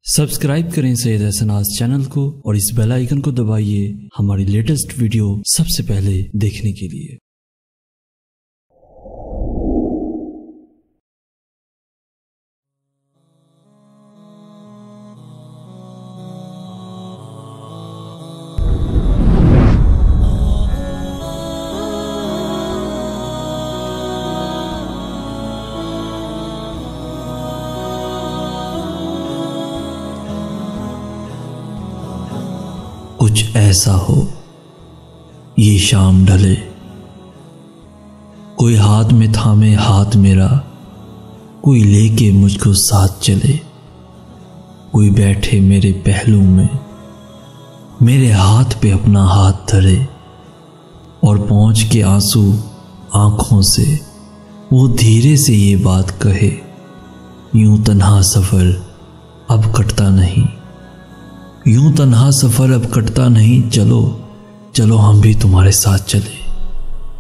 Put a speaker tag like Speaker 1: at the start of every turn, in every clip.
Speaker 1: Subscribe करें Syed एहसनाज़ channel को और इस बेल आइकन को दबाइए हमारी लेटेस्ट वीडियो सबसे पहले देखने के लिए। कुछ ऐसा हो ये शाम ढले, कोई हाथ में थामे हाथ मेरा, कोई लेके मुझको साथ चले, कोई बैठे मेरे पहलू में, मेरे हाथ पे अपना हाथ धरे और पहुंच के आंसू आंखों से वो धीरे से ये बात कहे, यूं तन्हा सफर अब कटता नहीं, यूं तन्हा सफर अब कटता नहीं, चलो चलो हम भी तुम्हारे साथ चले,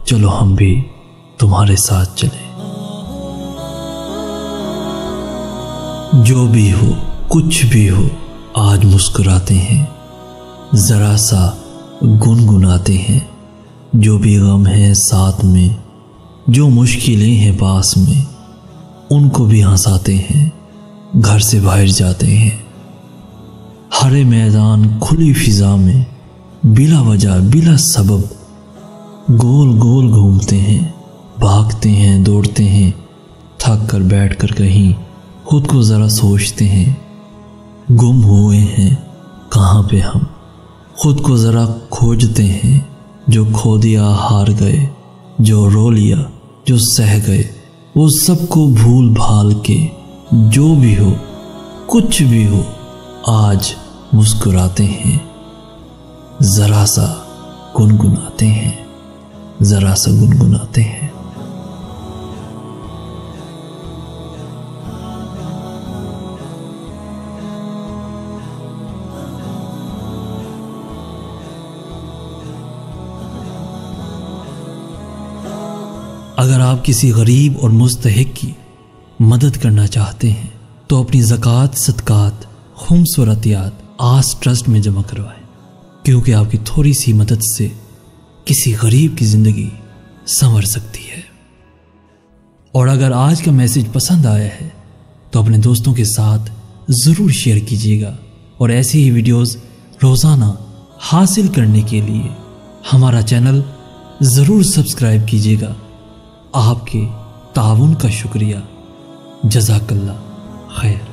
Speaker 1: चलो हम भी तुम्हारे साथ चले। जो भी हो कुछ भी हो आज मुस्कुराते हैं, जरा सा गुनगुनाते हैं, जो भी गम है साथ में, जो मुश्किलें हैं पास में, उनको भी हंसाते हैं, घर से बाहर जाते हैं। हरे मैदान खुली फिजा में बिला वजह बिला सबब गोल गोल घूमते हैं, भागते हैं दौड़ते हैं, थक कर बैठ कर कहीं खुद को ज़रा सोचते हैं, गुम हुए हैं कहाँ पे हम, खुद को ज़रा खोजते हैं, जो खो दिया हार गए, जो रो लिया जो सह गए, वो सबको भूल भाल के जो भी हो कुछ भी हो आज मुस्कुराते हैं, जरा सा गुनगुनाते हैं, जरा सा गुनगुनाते हैं। अगर आप किसी गरीब और मुस्तहिक की मदद करना चाहते हैं तो अपनी ज़कात, सदकात, खुम्स और अतियात आस ट्रस्ट में जमा करवाएं, क्योंकि आपकी थोड़ी सी मदद से किसी गरीब की ज़िंदगी संवर सकती है। और अगर आज का मैसेज पसंद आया है तो अपने दोस्तों के साथ ज़रूर शेयर कीजिएगा और ऐसी ही वीडियोस रोज़ाना हासिल करने के लिए हमारा चैनल ज़रूर सब्सक्राइब कीजिएगा। आपके ताउन का शुक्रिया। जज़ाकल्लाह खैर।